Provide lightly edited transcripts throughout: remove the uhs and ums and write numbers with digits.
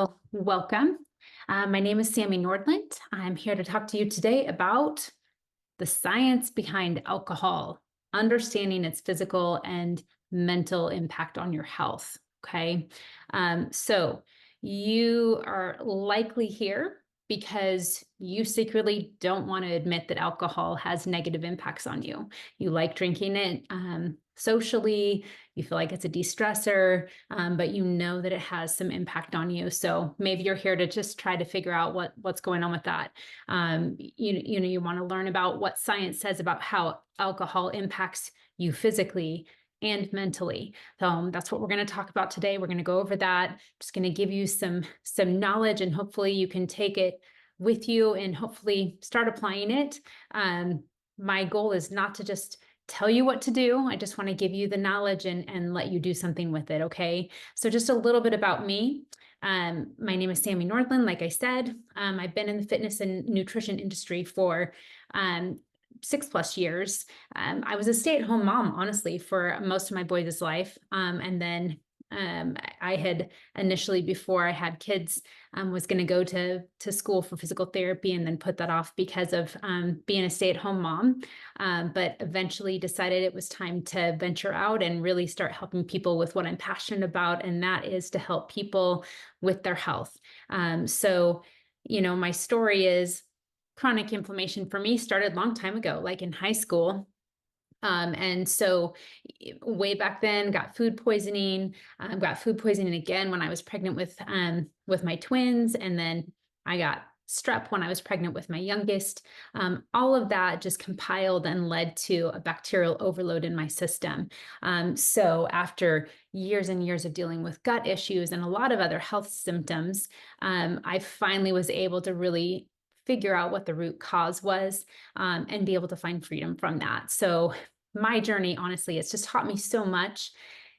Well, welcome. My name is Sammy Nordland. I'm here to talk to you today about the science behind alcohol, understanding its physical and mental impact on your health. Okay. So you are likely here because you secretly don't want to admit that alcohol has negative impacts on you. You like drinking it socially, you feel like it's a de-stressor, but you know that it has some impact on you. So maybe you're here to just try to figure out what's going on with that. You want to learn about what science says about how alcohol impacts you physically and mentally. So that's what we're going to talk about today. We're going to go over that. I'm just going to give you some knowledge, and hopefully you can take it with you and hopefully start applying it. My goal is not to just tell you what to do. I just want to give you the knowledge and let you do something with it. Okay. So just a little bit about me. My name is Sammy Nordland. Like I said, I've been in the fitness and nutrition industry for 6+ years. I was a stay-at-home mom, honestly, for most of my boys' life. And then I had initially, before I had kids, was going to go to school for physical therapy and then put that off because of being a stay-at-home mom. But eventually decided it was time to venture out and really start helping people with what I'm passionate about, and that is to help people with their health. So, my story is chronic inflammation for me started a long time ago, like in high school. And so way back then got food poisoning, again when I was pregnant with my twins. And then I got strep when I was pregnant with my youngest. All of that just compiled and led to a bacterial overload in my system. So after years and years of dealing with gut issues and a lot of other health symptoms, I finally was able to really figure out what the root cause was, and be able to find freedom from that. So my journey, honestly, it's just taught me so much.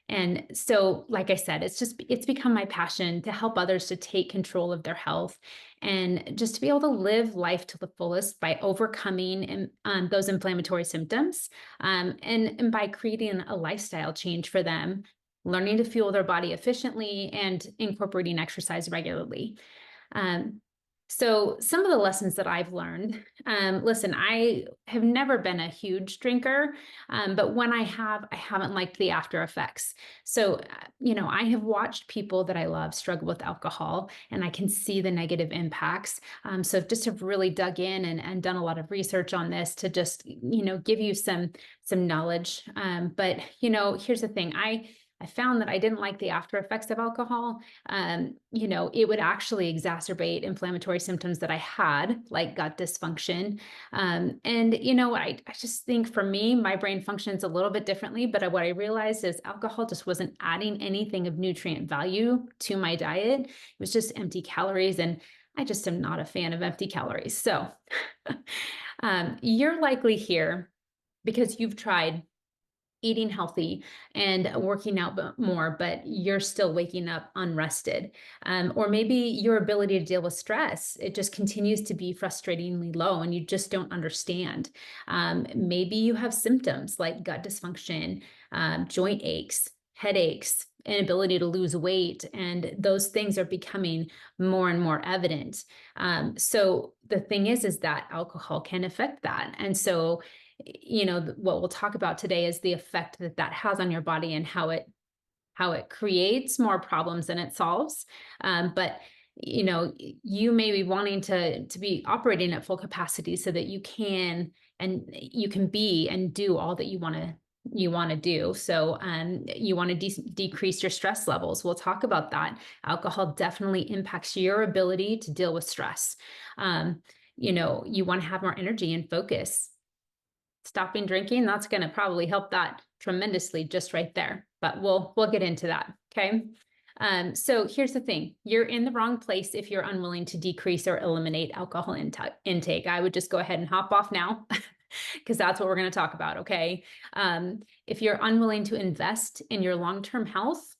And so, like I said, it's become my passion to help others to take control of their health and just to be able to live life to the fullest by overcoming those inflammatory symptoms, and by creating a lifestyle change for them, learning to fuel their body efficiently and incorporating exercise regularly. So some of the lessons that I've learned, listen, I have never been a huge drinker, but when I haven't liked the after effects. So, I have watched people that I love struggle with alcohol, and I can see the negative impacts. So just have really dug in and done a lot of research on this to just, give you some knowledge. But, here's the thing. I found that I didn't like the after effects of alcohol. It would actually exacerbate inflammatory symptoms that I had, like gut dysfunction. I just think for me, my brain functions a little bit differently, but what I realized is alcohol just wasn't adding anything of nutrient value to my diet. It was just empty calories, and I just am not a fan of empty calories. So you're likely here because you've tried eating healthy and working out more, but you're still waking up unrested. Or maybe your ability to deal with stress, it just continues to be frustratingly low and you just don't understand. Maybe you have symptoms like gut dysfunction, joint aches, headaches, inability to lose weight, and those things are becoming more and more evident. So the thing is that alcohol can affect that. And so what we'll talk about today is the effect that has on your body and how it creates more problems than it solves. But you may be wanting to be operating at full capacity so that you can be and do all that you want to do. So you want to decrease your stress levels. We'll talk about that. Alcohol definitely impacts your ability to deal with stress. You want to have more energy and focus. Stopping drinking, that's going to probably help that tremendously just right there. But we'll get into that. Okay. So here's the thing. You're in the wrong place if you're unwilling to decrease or eliminate alcohol intake. I would just go ahead and hop off now because that's what we're going to talk about. Okay. If you're unwilling to invest in your long-term health,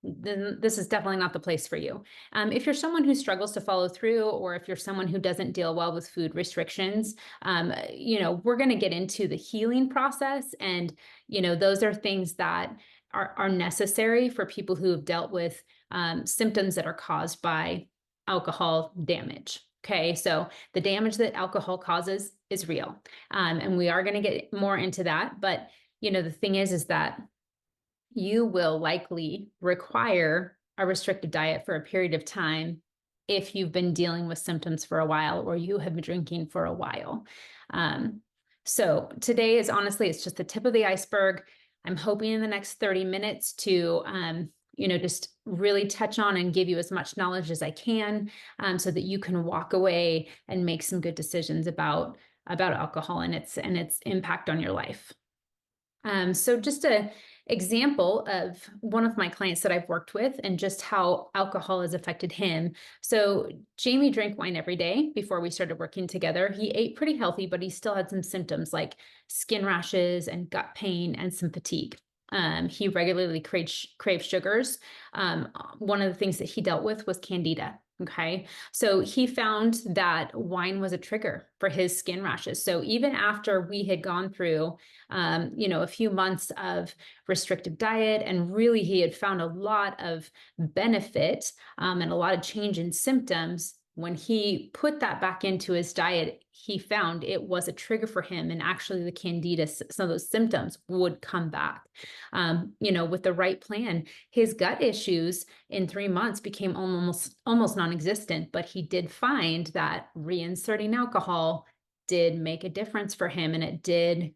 then this is definitely not the place for you. If you're someone who struggles to follow through, or if you're someone who doesn't deal well with food restrictions, we're going to get into the healing process. And, those are things that are necessary for people who have dealt with symptoms that are caused by alcohol damage. Okay, so the damage that alcohol causes is real. And we are going to get more into that. But, the thing is that you will likely require a restricted diet for a period of time if you've been dealing with symptoms for a while or you have been drinking for a while. So today is honestly, it's just the tip of the iceberg. I'm hoping in the next 30 minutes to, just really touch on and give you as much knowledge as I can, so that you can walk away and make some good decisions about alcohol and its impact on your life. So just a example of one of my clients that I've worked with and just how alcohol has affected him. So Jamie drank wine every day before we started working together. He ate pretty healthy, but he still had some symptoms like skin rashes and gut pain and some fatigue. He regularly craved sugars. One of the things that he dealt with was candida. Okay, so he found that wine was a trigger for his skin rashes. So even after we had gone through, a few months of restrictive diet, and really he had found a lot of benefit and a lot of change in symptoms, when he put that back into his diet, he found it was a trigger for him. And actually the candida, some of those symptoms would come back. With the right plan, his gut issues in 3 months became almost non-existent, but he did find that reinserting alcohol did make a difference for him, and it did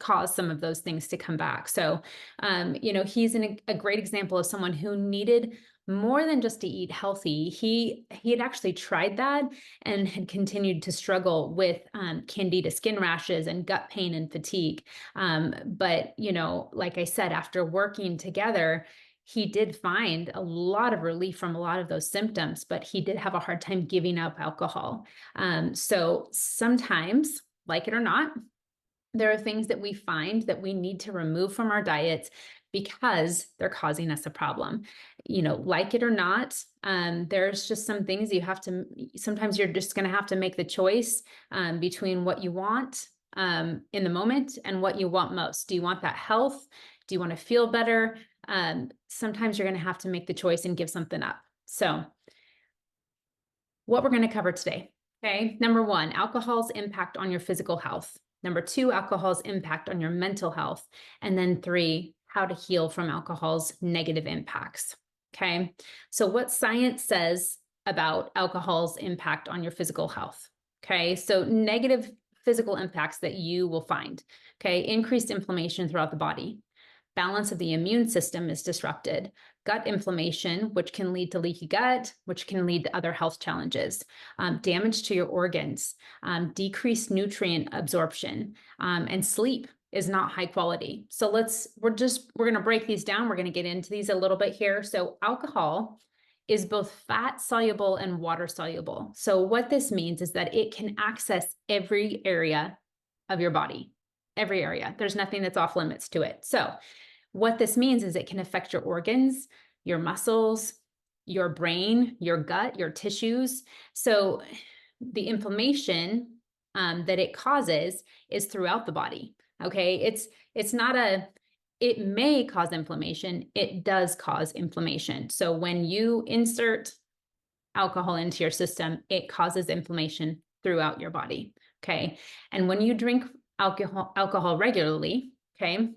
cause some of those things to come back. So, he's a great example of someone who needed more than just to eat healthy. He had actually tried that and had continued to struggle with candida, skin rashes, and gut pain and fatigue. But, like I said, after working together, he did find a lot of relief from a lot of those symptoms, but he did have a hard time giving up alcohol. So sometimes, like it or not, there are things that we find that we need to remove from our diets because they're causing us a problem. Like it or not, there's just some things sometimes you're just going to have to make the choice between what you want in the moment and what you want most. Do you want that health? Do you want to feel better? Sometimes you're going to have to make the choice and give something up. So what we're going to cover today. Okay. Number 1, alcohol's impact on your physical health. Number 2, alcohol's impact on your mental health. And then 3, how to heal from alcohol's negative impacts. Okay. So what science says about alcohol's impact on your physical health. Okay. So negative physical impacts that you will find. Okay. Increased inflammation throughout the body. Balance of the immune system is disrupted. Gut inflammation, which can lead to leaky gut, which can lead to other health challenges. Damage to your organs, decreased nutrient absorption, and sleep is not high quality. So we're going to break these down. We're going to get into these a little bit here. So alcohol is both fat soluble and water soluble. So what this means is that it can access every area of your body, every area. There's nothing that's off limits to it. So what this means is it can affect your organs, your muscles, your brain, your gut, your tissues. So the inflammation that it causes is throughout the body. Okay, it's not it may cause inflammation. It does cause inflammation. So when you insert alcohol into your system, it causes inflammation throughout your body. Okay, and when you drink alcohol regularly, okay,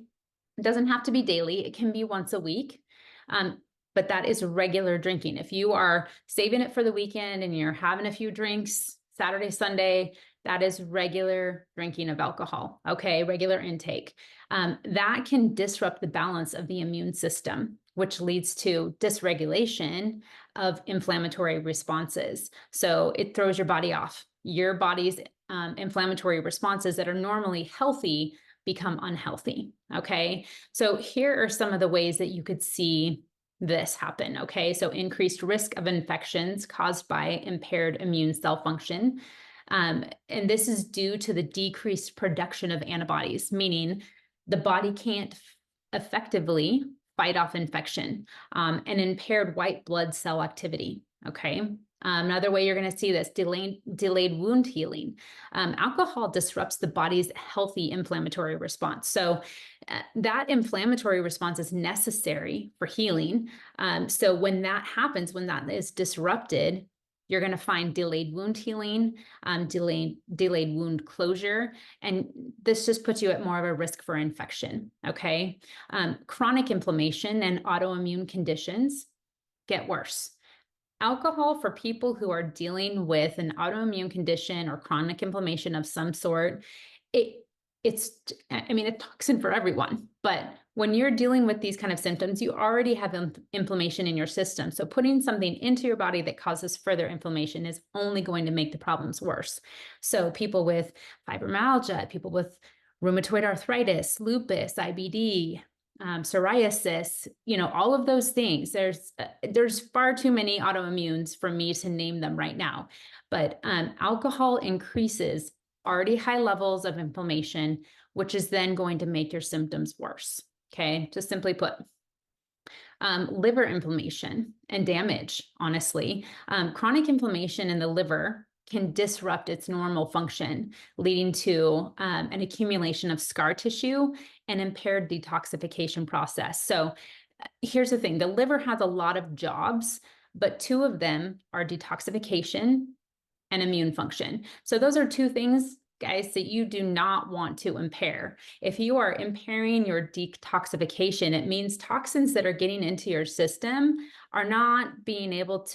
it doesn't have to be daily. It can be once a week. But that is regular drinking. If you are saving it for the weekend and you're having a few drinks Saturday, Sunday, that is regular drinking of alcohol, okay? Regular intake. That can disrupt the balance of the immune system, which leads to dysregulation of inflammatory responses. So it throws your body off. Your body's inflammatory responses that are normally healthy become unhealthy, okay? So here are some of the ways that you could see this happen, okay? So increased risk of infections caused by impaired immune cell function. And this is due to the decreased production of antibodies, meaning the body can't effectively fight off infection, and impaired white blood cell activity, okay? Another way you're going to see this, delayed wound healing. Alcohol disrupts the body's healthy inflammatory response. So that inflammatory response is necessary for healing. So when that happens, when that is disrupted, you're going to find delayed wound healing, delayed wound closure, and this just puts you at more of a risk for infection. Okay, chronic inflammation and autoimmune conditions get worse. Alcohol, for people who are dealing with an autoimmune condition or chronic inflammation of some sort, it's a toxin for everyone, but when you're dealing with these kind of symptoms, you already have inflammation in your system. So putting something into your body that causes further inflammation is only going to make the problems worse. So people with fibromyalgia, people with rheumatoid arthritis, lupus, IBD, psoriasis, all of those things. There's far too many autoimmunes for me to name them right now, but alcohol increases already high levels of inflammation, which is then going to make your symptoms worse. Okay, just simply put. Liver inflammation and damage, honestly. Chronic inflammation in the liver can disrupt its normal function, leading to an accumulation of scar tissue and impaired detoxification process. So here's the thing, the liver has a lot of jobs, but two of them are detoxification and immune function. So those are two things, guys, that you do not want to impair. If you are impairing your detoxification, it means toxins that are getting into your system are not being able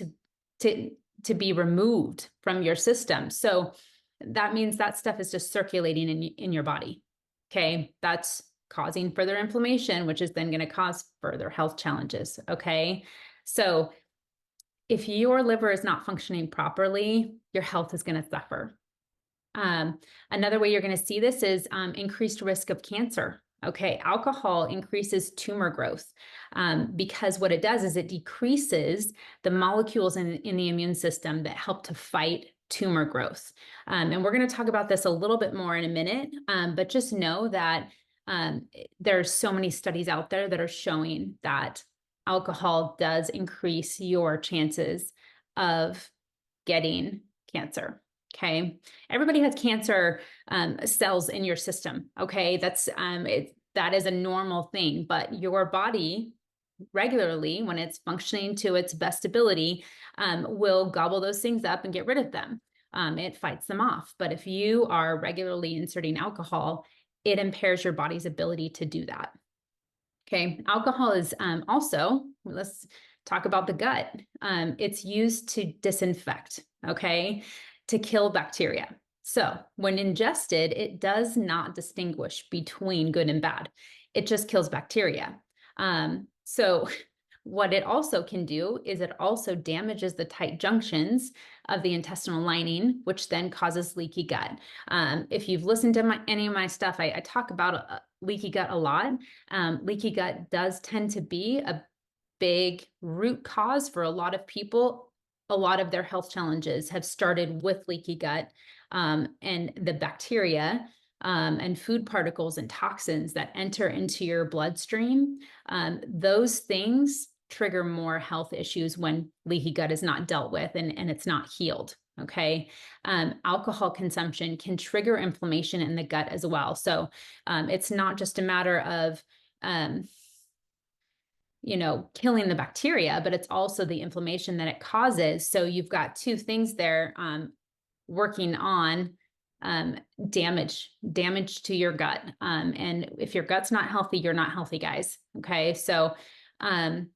to be removed from your system. So that means that stuff is just circulating in your body. Okay, that's causing further inflammation, which is then going to cause further health challenges. Okay, so if your liver is not functioning properly, your health is going to suffer. Another way you're going to see this is increased risk of cancer. Okay, alcohol increases tumor growth because what it does is it decreases the molecules in the immune system that help to fight tumor growth. And we're going to talk about this a little bit more in a minute, but just know that there's so many studies out there that are showing that alcohol does increase your chances of getting cancer. Okay, everybody has cancer cells in your system. Okay, that is a normal thing, but your body regularly, when it's functioning to its best ability, will gobble those things up and get rid of them. It fights them off. But if you are regularly inserting alcohol, it impairs your body's ability to do that. Okay, alcohol is also, let's talk about the gut. It's used to disinfect, okay, to kill bacteria. So when ingested, it does not distinguish between good and bad. It just kills bacteria. So what it also can do is it also damages the tight junctions of the intestinal lining, which then causes leaky gut. If you've listened to any of my stuff, I talk about leaky gut a lot. Leaky gut does tend to be a big root cause for a lot of people. A lot of their health challenges have started with leaky gut and the bacteria and food particles and toxins that enter into your bloodstream. Those things trigger more health issues when leaky gut is not dealt with and it's not healed. Okay. Alcohol consumption can trigger inflammation in the gut as well. So it's not just a matter of, killing the bacteria, but it's also the inflammation that it causes. So you've got two things there working on damage to your gut. And if your gut's not healthy, you're not healthy, guys. Okay. So, and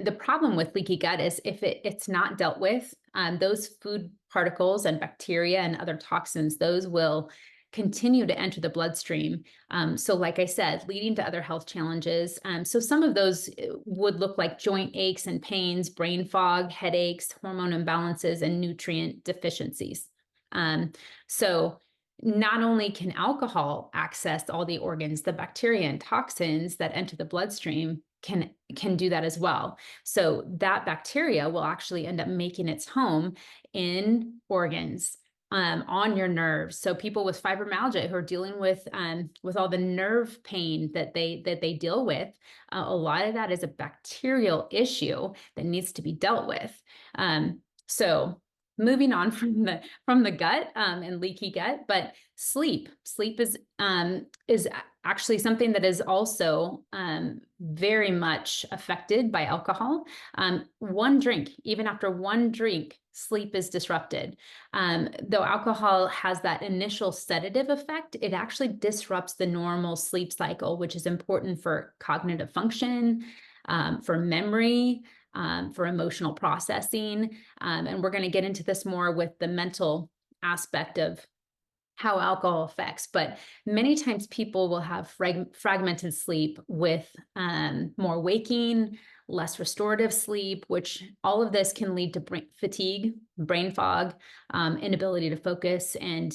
the problem with leaky gut is if it's not dealt with, those food particles and bacteria and other toxins, those will continue to enter the bloodstream. So like I said, leading to other health challenges. So some of those would look like joint aches and pains, brain fog, headaches, hormone imbalances, and nutrient deficiencies. So not only can alcohol access all the organs, the bacteria and toxins that enter the bloodstream can do that as well. So that bacteria will actually end up making its home in organs, on your nerves. So people with fibromyalgia who are dealing with all the nerve pain that they deal with, a lot of that is a bacterial issue that needs to be dealt with. So moving on from the gut and leaky gut, but sleep is actually something that is also very much affected by alcohol. One drink, even after one drink, sleep is disrupted. Though alcohol has that initial sedative effect, it actually disrupts the normal sleep cycle, which is important for cognitive function, for memory, for emotional processing. And we're going to get into this more with the mental aspect of how alcohol affects. But many times people will have fragmented sleep with more waking, less restorative sleep, which all of this can lead to fatigue, brain fog, inability to focus, and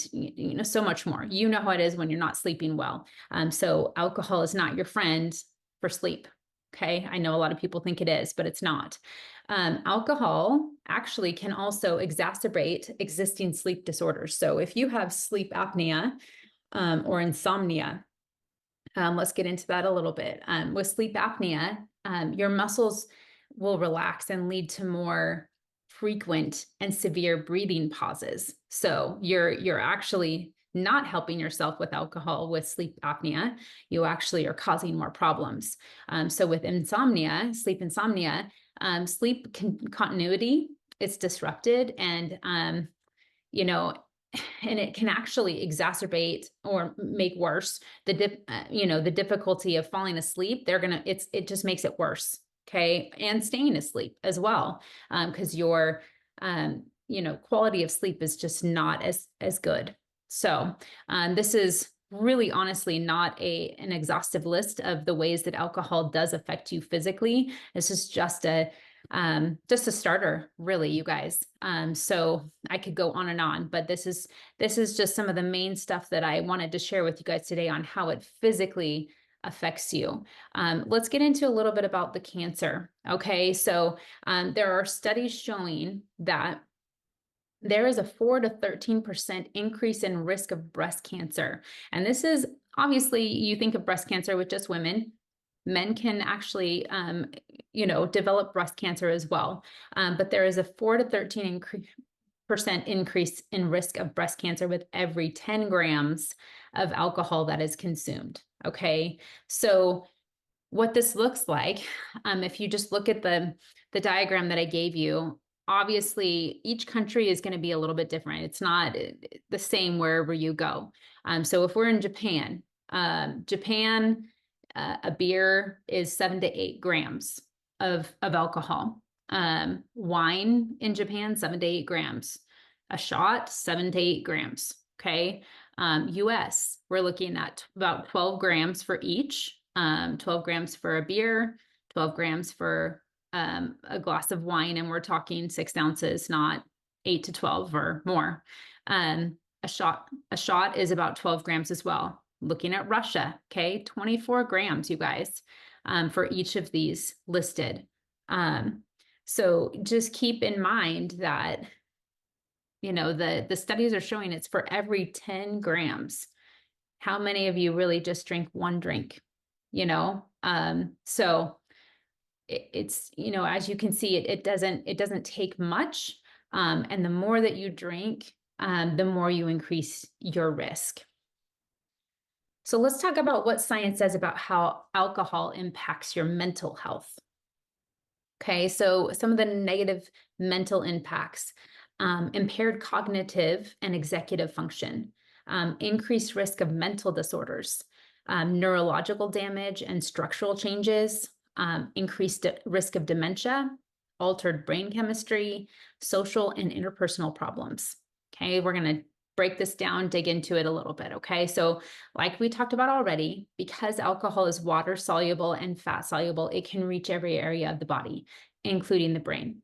so much more. You know how it is when you're not sleeping well. So alcohol is not your friend for sleep. Okay, I know a lot of people think it is, but it's not. Alcohol actually can also exacerbate existing sleep disorders. So if you have sleep apnea or insomnia, let's get into that a little bit. With sleep apnea, your muscles will relax and lead to more frequent and severe breathing pauses. So you're actually not helping yourself with alcohol with sleep apnea. You actually are causing more problems. So with insomnia, sleep insomnia, sleep continuity is disrupted, and and it can actually exacerbate or make worse the difficulty of falling asleep. It just makes it worse. Okay, and staying asleep as well, because your quality of sleep is just not as good. So this is really honestly not an exhaustive list of the ways that alcohol does affect you physically. This is just a starter, really, you guys. So I could go on and on, but this is just some of the main stuff that I wanted to share with you guys today on how it physically affects you. Let's get into a little bit about the cancer. Okay, so there are studies showing that there is a 4 to 13% increase in risk of breast cancer. And this is obviously, you think of breast cancer with just women. Men can actually, develop breast cancer as well. But there is a 4 to 13% increase in risk of breast cancer with every 10 grams of alcohol that is consumed. Okay. So what this looks like, if you just look at the diagram that I gave you, obviously each country is going to be a little bit different. It's not the same wherever you go. So if we're in Japan, a beer is 7 to 8 grams of alcohol. Wine in Japan, 7 to 8 grams. A shot, 7 to 8 grams. Okay. US, we're looking at about 12 grams for each. 12 grams for a beer, 12 grams for a glass of wine, and we're talking 6 ounces, not 8 to 12 or more. A shot is about 12 grams as well. Looking at Russia, okay, 24 grams, you guys, for each of these listed. So just keep in mind that, the studies are showing it's for every 10 grams. How many of you really just drink one drink? So it's, as you can see, it doesn't take much. And the more that you drink, the more you increase your risk. So let's talk about what science says about how alcohol impacts your mental health. Okay, so some of the negative mental impacts: impaired cognitive and executive function, increased risk of mental disorders, neurological damage and structural changes, increased risk of dementia, altered brain chemistry, social and interpersonal problems. Okay, we're going to break this down, dig into it a little bit. Okay, so like we talked about already, because alcohol is water soluble and fat soluble, it can reach every area of the body, including the brain.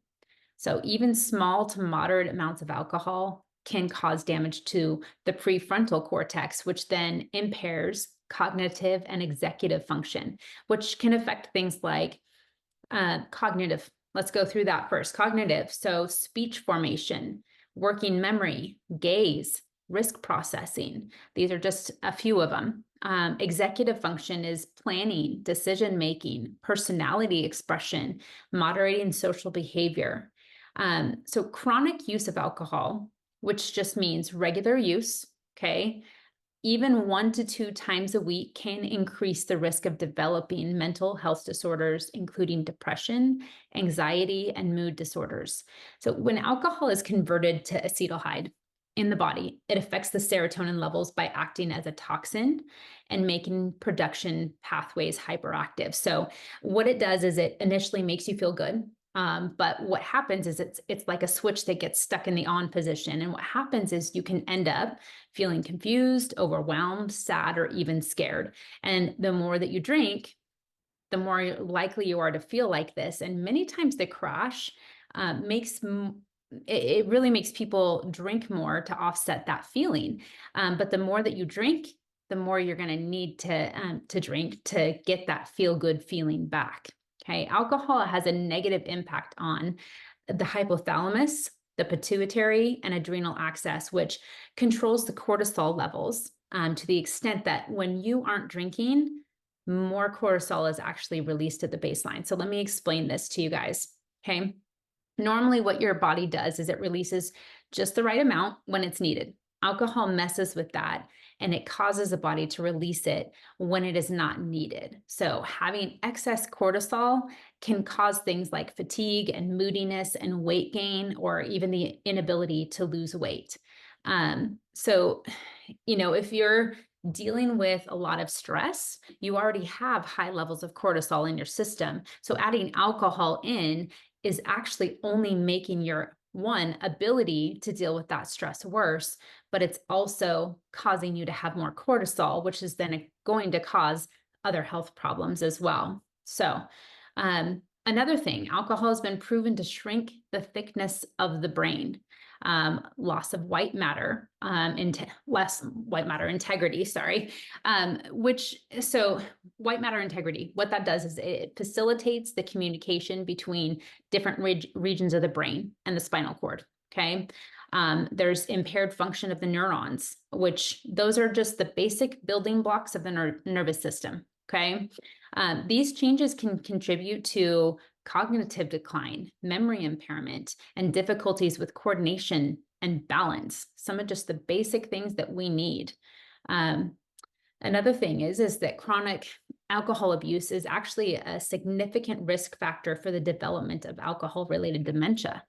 So even small to moderate amounts of alcohol can cause damage to the prefrontal cortex, which then impairs cognitive and executive function, which can affect things like cognitive. Let's go through that first. Cognitive, so speech formation, working memory, gaze, risk processing. These are just a few of them. Executive function is planning, decision-making, personality expression, moderating social behavior. So chronic use of alcohol, which just means regular use, okay, even 1 to 2 times a week can increase the risk of developing mental health disorders, including depression, anxiety, and mood disorders. So when alcohol is converted to acetaldehyde in the body, it affects the serotonin levels by acting as a toxin and making production pathways hyperactive. So what it does is it initially makes you feel good. But what happens is it's like a switch that gets stuck in the on position. And what happens is you can end up feeling confused, overwhelmed, sad, or even scared. And the more that you drink, the more likely you are to feel like this. And many times the crash it really makes people drink more to offset that feeling. But the more that you drink, the more you're going to need to drink to get that feel good feeling back. Okay, alcohol has a negative impact on the hypothalamus, the pituitary, and adrenal axis, which controls the cortisol levels to the extent that when you aren't drinking, more cortisol is actually released at the baseline. So let me explain this to you guys. Okay. Normally, what your body does is it releases just the right amount when it's needed. Alcohol messes with that and it causes the body to release it when it is not needed. So having excess cortisol can cause things like fatigue and moodiness and weight gain, or even the inability to lose weight. So, if you're dealing with a lot of stress, you already have high levels of cortisol in your system. So adding alcohol in is actually only making your ability to deal with that stress worse, but it's also causing you to have more cortisol, which is then going to cause other health problems as well. So, another thing, alcohol has been proven to shrink the thickness of the brain. Loss of white matter, less white matter integrity, sorry. White matter integrity, what that does is it facilitates the communication between different regions of the brain and the spinal cord, okay? There's impaired function of the neurons, which those are just the basic building blocks of the nervous system, okay? These changes can contribute to cognitive decline, memory impairment, and difficulties with coordination and balance. Some of just the basic things that we need. Another thing is that chronic alcohol abuse is actually a significant risk factor for the development of alcohol-related dementia.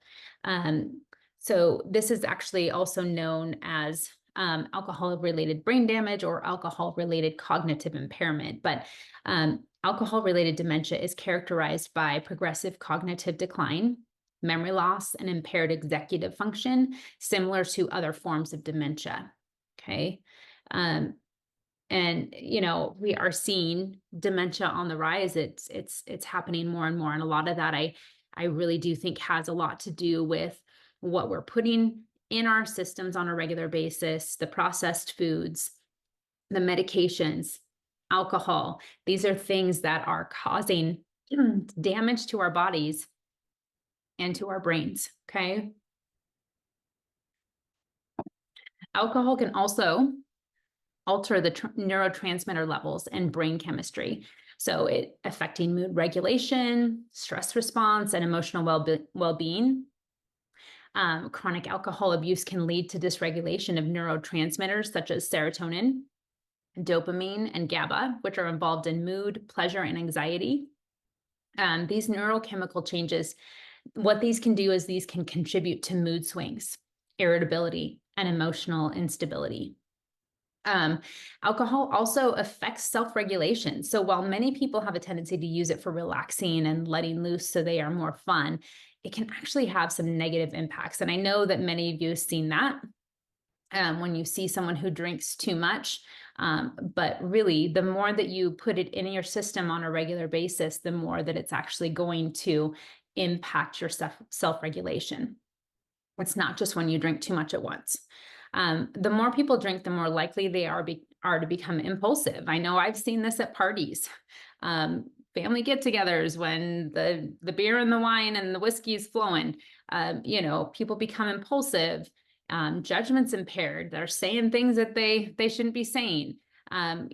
So this is actually also known as alcohol-related brain damage or alcohol-related cognitive impairment. But alcohol-related dementia is characterized by progressive cognitive decline, memory loss, and impaired executive function, similar to other forms of dementia. Okay. And we are seeing dementia on the rise. It's happening more and more. And a lot of that I really do think has a lot to do with what we're putting in our systems on a regular basis, the processed foods, the medications, alcohol. These are things that are causing damage to our bodies and to our brains, okay? Alcohol can also alter the neurotransmitter levels and brain chemistry. So it affecting mood regulation, stress response, and emotional well-being. Chronic alcohol abuse can lead to dysregulation of neurotransmitters such as serotonin, dopamine, and GABA, which are involved in mood, pleasure, and anxiety. These neurochemical changes, what these can do is these can contribute to mood swings, irritability, and emotional instability. Alcohol also affects self-regulation. So while many people have a tendency to use it for relaxing and letting loose so they are more fun, it can actually have some negative impacts. And I know that many of you have seen that when you see someone who drinks too much. But really, the more that you put it in your system on a regular basis, the more that it's actually going to impact your self-regulation. It's not just when you drink too much at once. The more people drink, the more likely they are to become impulsive. I know I've seen this at parties, family get-togethers when the beer and the wine and the whiskey is flowing. People become impulsive. Judgment's impaired. They're saying things that they shouldn't be saying. And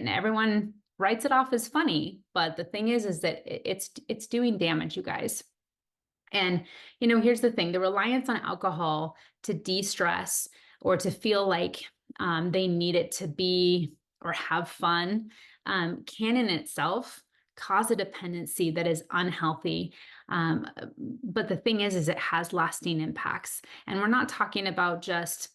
everyone writes it off as funny, but the thing is that it's doing damage, you guys. And, here's the thing, the reliance on alcohol to de-stress or to feel like they need it to be or have fun can in itself cause a dependency that is unhealthy. But the thing is it has lasting impacts. And we're not talking about just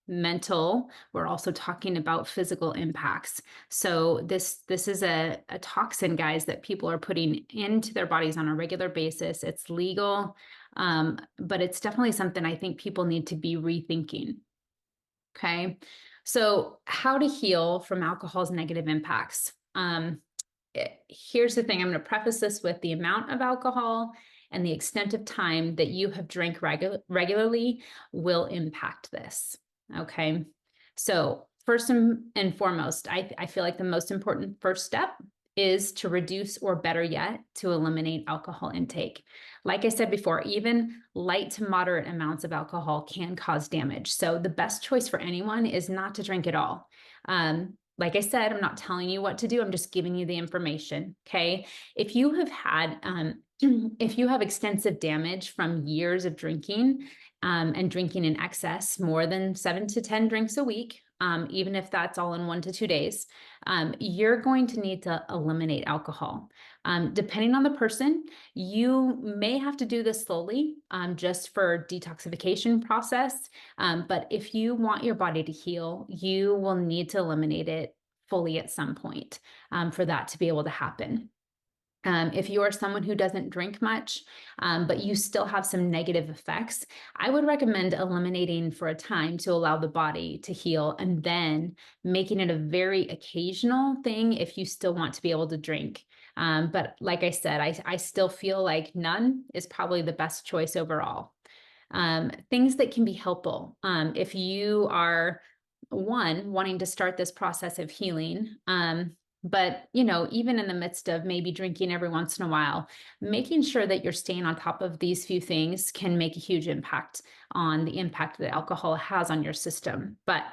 mental, we're also talking about physical impacts. So this is a toxin, guys, that people are putting into their bodies on a regular basis. It's legal, but it's definitely something I think people need to be rethinking. Okay, so how to heal from alcohol's negative impacts. Here's the thing, I'm going to preface this with the amount of alcohol and the extent of time that you have drank regularly will impact this. Okay, so first and foremost, I feel like the most important first step is to reduce, or better yet, to eliminate alcohol intake. Like I said before, even light to moderate amounts of alcohol can cause damage. So the best choice for anyone is not to drink at all. Like I said, I'm not telling you what to do. I'm just giving you the information. Okay. If you have had, if you have extensive damage from years of drinking, and drinking in excess, more than 7 to 10 drinks a week, even if that's all in 1 to 2 days, you're going to need to eliminate alcohol. Depending on the person, you may have to do this slowly, just for detoxification process. But if you want your body to heal, you will need to eliminate it fully at some point, for that to be able to happen. If you are someone who doesn't drink much, but you still have some negative effects, I would recommend eliminating for a time to allow the body to heal, and then making it a very occasional thing if you still want to be able to drink. But like I said, I still feel like none is probably the best choice overall. Things that can be helpful. If you are wanting to start this process of healing, but, even in the midst of maybe drinking every once in a while, making sure that you're staying on top of these few things can make a huge impact on the impact that alcohol has on your system. But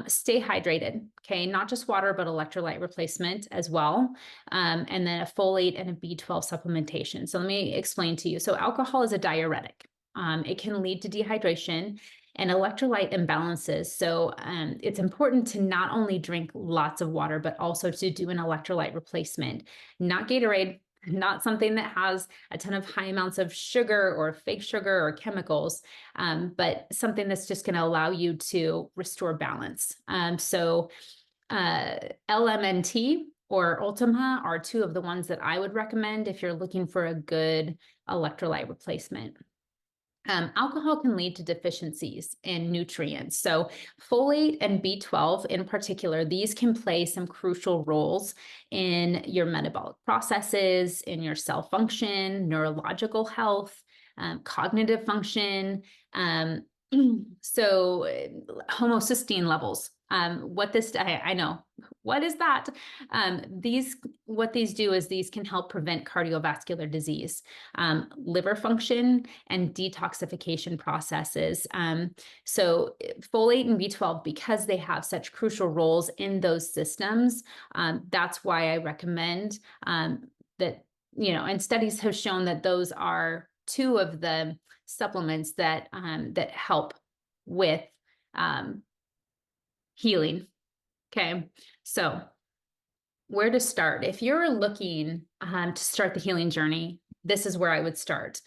stay hydrated, okay? Not just water, but electrolyte replacement as well. And then a folate and a B12 supplementation. So let me explain to you. So alcohol is a diuretic. It can lead to dehydration and electrolyte imbalances. So it's important to not only drink lots of water, but also to do an electrolyte replacement. Not Gatorade, not something that has a ton of high amounts of sugar or fake sugar or chemicals, but something that's just going to allow you to restore balance. So LMNT or Ultima are two of the ones that I would recommend if you're looking for a good electrolyte replacement. Alcohol can lead to deficiencies in nutrients. So folate and B12 in particular, these can play some crucial roles in your metabolic processes, in your cell function, neurological health, cognitive function. So homocysteine levels. I know, what is that? What these do is these can help prevent cardiovascular disease, liver function, and detoxification processes. So folate and B12, because they have such crucial roles in those systems, that's why I recommend that, and studies have shown that those are two of the supplements that help with healing. Okay, so where to start? If you're looking to start the healing journey, this is where I would start.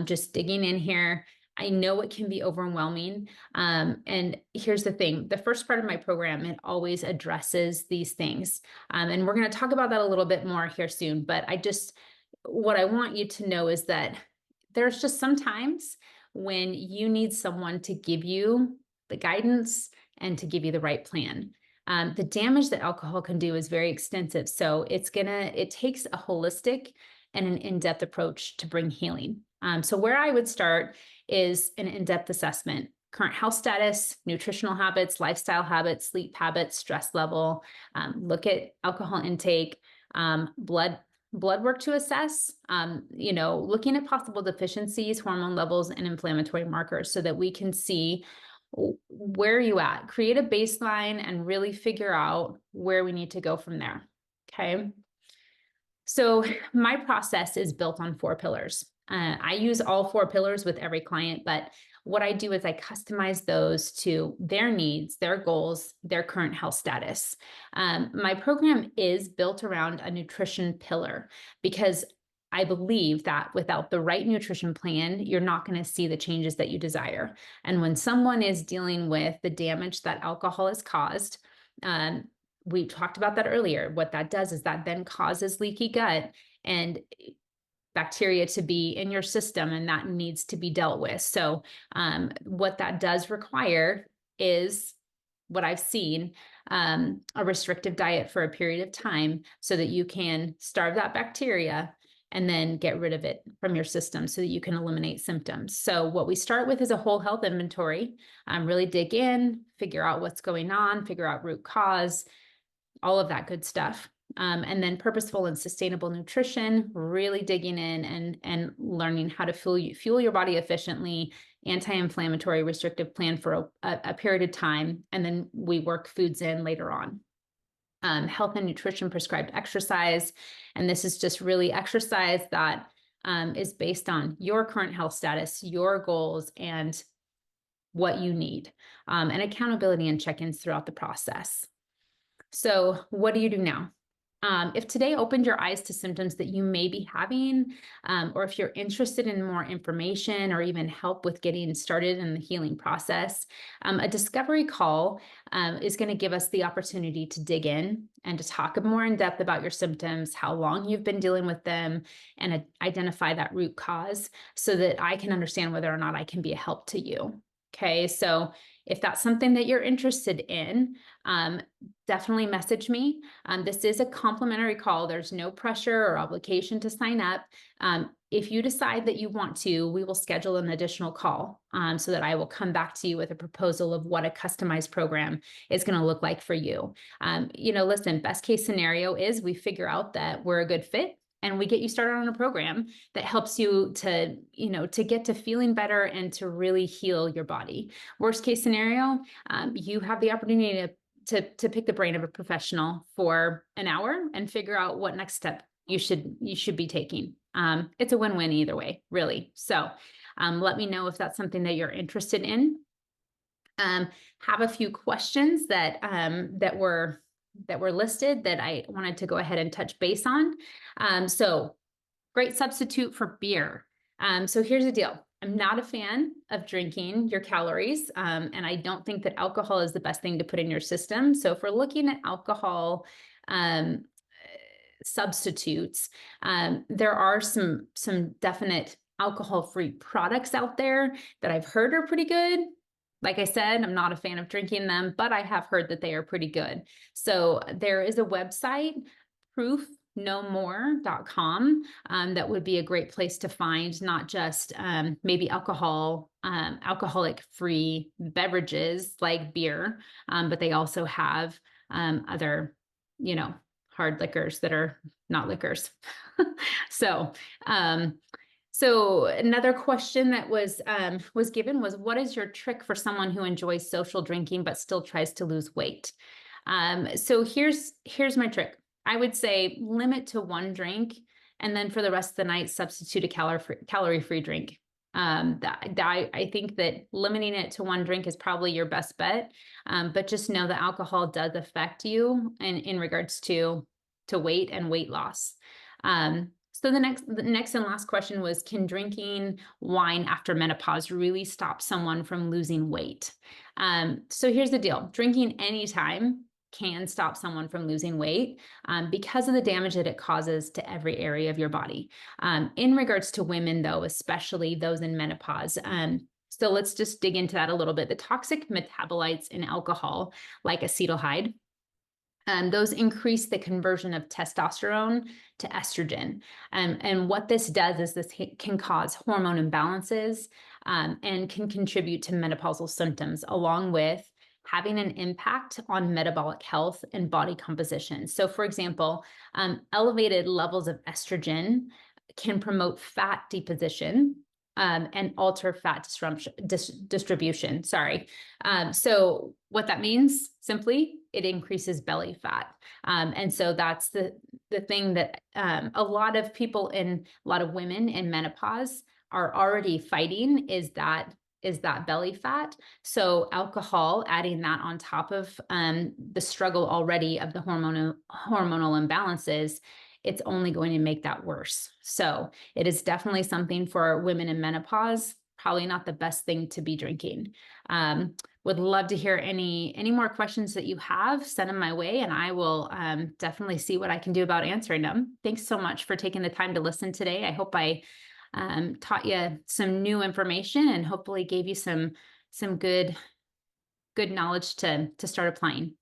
Just digging in here. I know it can be overwhelming. And here's the thing. The first part of my program, it always addresses these things. And we're going to talk about that a little bit more here soon. But what I want you to know is that there's just sometimes when you need someone to give you the guidance and to give you the right plan. The damage that alcohol can do is very extensive. So it takes a holistic and an in-depth approach to bring healing. So where I would start is an in-depth assessment: current health status, nutritional habits, lifestyle habits, sleep habits, stress level. Look at alcohol intake, blood work to assess, looking at possible deficiencies, hormone levels, and inflammatory markers so that we can see where are you at, create a baseline, and really figure out where we need to go from there. Okay. So my process is built on 4 pillars. I use all 4 pillars with every client, but what I do is I customize those to their needs, their goals, their current health status. My program is built around a nutrition pillar because I believe that without the right nutrition plan, you're not going to see the changes that you desire. And when someone is dealing with the damage that alcohol has caused, we talked about that earlier. What that does is that then causes leaky gut and bacteria to be in your system, and that needs to be dealt with. So what that does require is what I've seen, a restrictive diet for a period of time so that you can starve that bacteria and then get rid of it from your system so that you can eliminate symptoms. So what we start with is a whole health inventory, really dig in, figure out what's going on, figure out root cause, all of that good stuff. And then purposeful and sustainable nutrition, really digging in and learning how to fuel your body efficiently, anti-inflammatory restrictive plan for a period of time. And then we work foods in later on. Health and nutrition prescribed exercise. And this is just really exercise that is based on your current health status, your goals, and what you need, and accountability and check-ins throughout the process. So what do you do now? If today opened your eyes to symptoms that you may be having, or if you're interested in more information or even help with getting started in the healing process, a discovery call is going to give us the opportunity to dig in and to talk more in depth about your symptoms, how long you've been dealing with them, and identify that root cause so that I can understand whether or not I can be a help to you. Okay, so if that's something that you're interested in, definitely message me. This is a complimentary call. There's no pressure or obligation to sign up. If you decide that you want to, we will schedule an additional call so that I will come back to you with a proposal of what a customized program is going to look like for you. Listen, best case scenario is we figure out that we're a good fit and we get you started on a program that helps you to get to feeling better and to really heal your body. Worst case scenario, you have the opportunity to pick the brain of a professional for an hour and figure out what next step you should be taking. It's a win-win either way, really. So let me know if that's something that you're interested in. Have a few questions that were listed that I wanted to go ahead and touch base on. So great substitute for beer. So here's the deal. I'm not a fan of drinking your calories, and I don't think that alcohol is the best thing to put in your system. So if we're looking at alcohol substitutes, there are some definite alcohol-free products out there that I've heard are pretty good. Like I said, I'm not a fan of drinking them, but I have heard that they are pretty good. So there is a website, proofnomore.com, that would be a great place to find not just maybe alcoholic-free beverages like beer, but they also have other, hard liquors that are not liquors. So another question that was given was, what is your trick for someone who enjoys social drinking but still tries to lose weight? So here's my trick. I would say limit to 1 drink, and then for the rest of the night, substitute a calorie-free drink. I think that limiting it to 1 drink is probably your best bet, but just know that alcohol does affect you in regards to weight and weight loss. So the next and last question was, can drinking wine after menopause really stop someone from losing weight? So here's the deal. Drinking anytime can stop someone from losing weight because of the damage that it causes to every area of your body. In regards to women, though, especially those in menopause, so let's just dig into that a little bit. The toxic metabolites in alcohol, like acetaldehyde, those increase the conversion of testosterone to estrogen. And what this does is this can cause hormone imbalances and can contribute to menopausal symptoms, along with having an impact on metabolic health and body composition. So for example, elevated levels of estrogen can promote fat deposition and alter fat distribution. So what that means simply it increases belly fat. And so that's the thing that a lot of people a lot of women in menopause are already fighting is that belly fat. So alcohol, adding that on top of the struggle already of the hormonal imbalances, it's only going to make that worse. So it is definitely something for women in menopause, probably not the best thing to be drinking. Would love to hear any more questions that you have. Send them my way, and I will definitely see what I can do about answering them. Thanks so much for taking the time to listen today. I hope I taught you some new information and hopefully gave you some good knowledge to start applying.